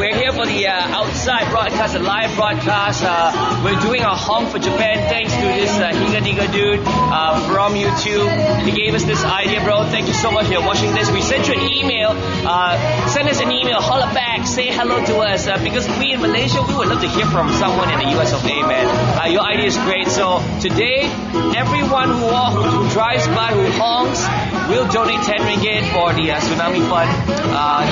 we're here for the outside broadcast, the live broadcast. We're doing a honk for Japan thanks to this Higa dude from YouTube. He gave us this idea, bro. Thank you so much for watching this. We sent you an email. Send us an email, holla back, say hello to us. Because we in Malaysia, we would love to hear from someone in the US of A, man. Your idea is great. So today, everyone who drives by, who honks, will donate 10 ringgit for the Tsunami Fund.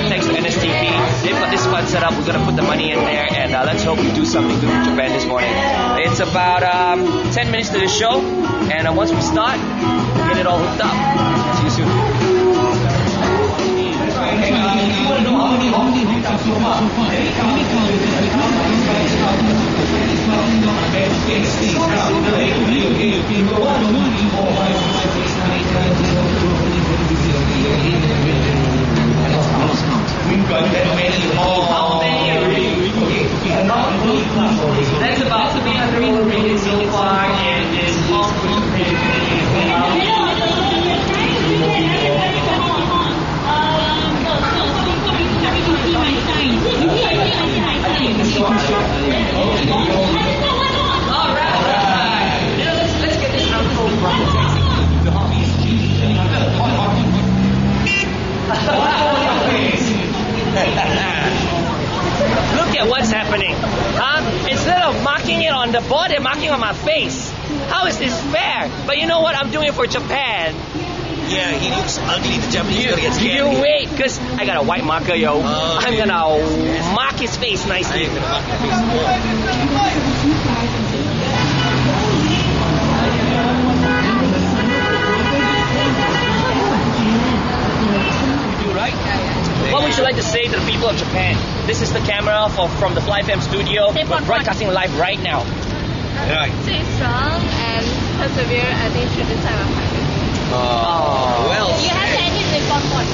Thanks to NSTP. They've got this fund set up. We're going to put the money in there, and let's hope we do something good for Japan this morning. It's about 10 minutes to the show, and once we start, we'll get it all hooked up. See you soon. That's about to be 100 ringgit so far, and this honk for Japan. Let's get this unfold Look at what's happening. Instead of marking it on the board, they're marking on my face. How is this fair? But you know what? I'm doing it for Japan. Yeah, he looks ugly. The Japanese gonna get scared. You wait, because I got a white marker, yo. I'm gonna mark his face nicely. I'm gonna mark your face more. What would you like to say to the people of Japan? This is the camera from the Fly FM studio. We're broadcasting live right now. Right. Stay strong and persevere, I think, through this time of crisis. Well You have to end it with one word.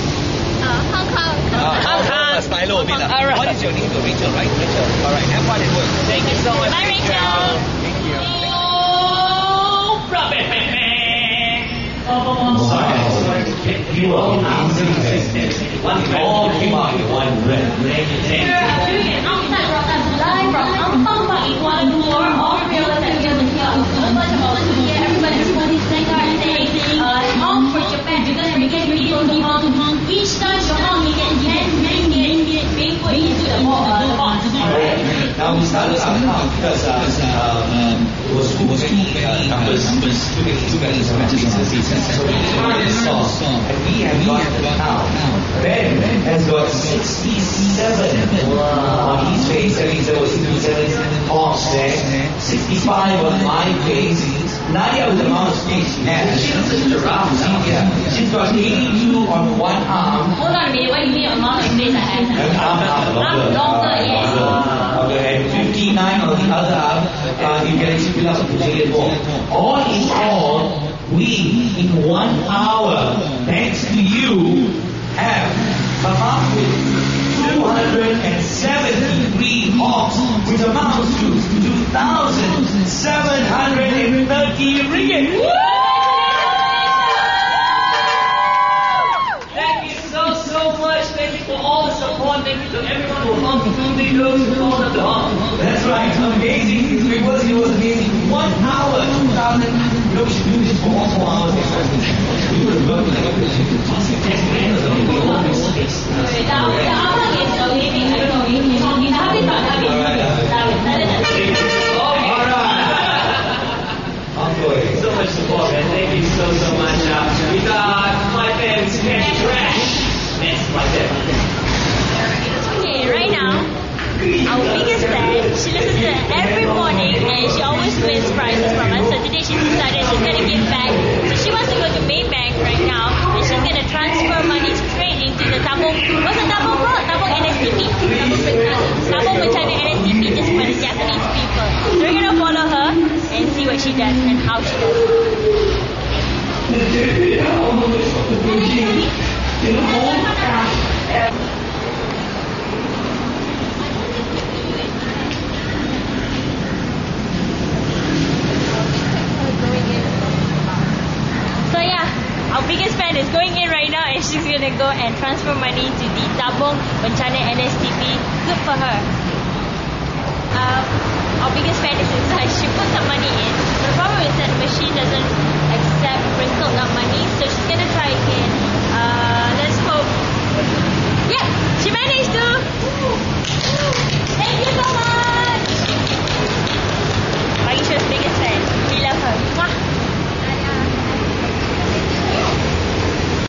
Hong Kong. Hong Kong. Stylo a bit. Alright. What is your name? Rachel, right? Rachel. Alright, have fun at work. Thank you so much. Bye, Rachel. Thank you. Sorry to keep you on consistent. All came out in one breath. We're doing an outside broadcast live from Ampang Park in Kuala Lumpur. All real estate here. A bunch of us here. Everybody's holding saying honk for Japan. You're going to get people to honk. Each time you honk, you get 10 ringgit being put into the box. Now we started out now because it was too many numbers to get into the season. So we started this song, and we have got now. Ben has got 67 on his face. That means there was 67 honks there. 65 on my face. Nadia, with the amount of space she has, she's got 82 on one arm. Hold on a minute, what do you mean amount of space I have? Arm longer, yes. Okay, and 59 on the other arm. You can actually fill up to Jillian more. All in all, we, in 1 hour, thanks to you, have come up with 273 honks, which amounts to 2,730 ringgit. Thank you so much. Thank you for all the support. Thank you to everyone who honked, including those who called up the honk. That's right, amazing. It was amazing. 1 hour, 2,000. We should do this for all 4 hours. We would have worked like this. So much support, man. Thank you so much. We got my fans candy trash. Next, my fan. Okay, right now, our biggest fan, she listens to it every morning and she always wins prizes from us. So today she decided she's going to give back. So she wants to go to Maybank right now and she's going to transfer money straight into the Tabung. What's the Tabung called? Tabung NSTP. Tabung Bencana NSTP just for the Japanese people. So we're going to follow her and see what she does and how she does it. So yeah, our biggest fan is going in right now and she's going to go and transfer money to the Tabung Bencana NSTP. Good for her. Our biggest fan is inside. She put some money in. But the problem is that the machine doesn't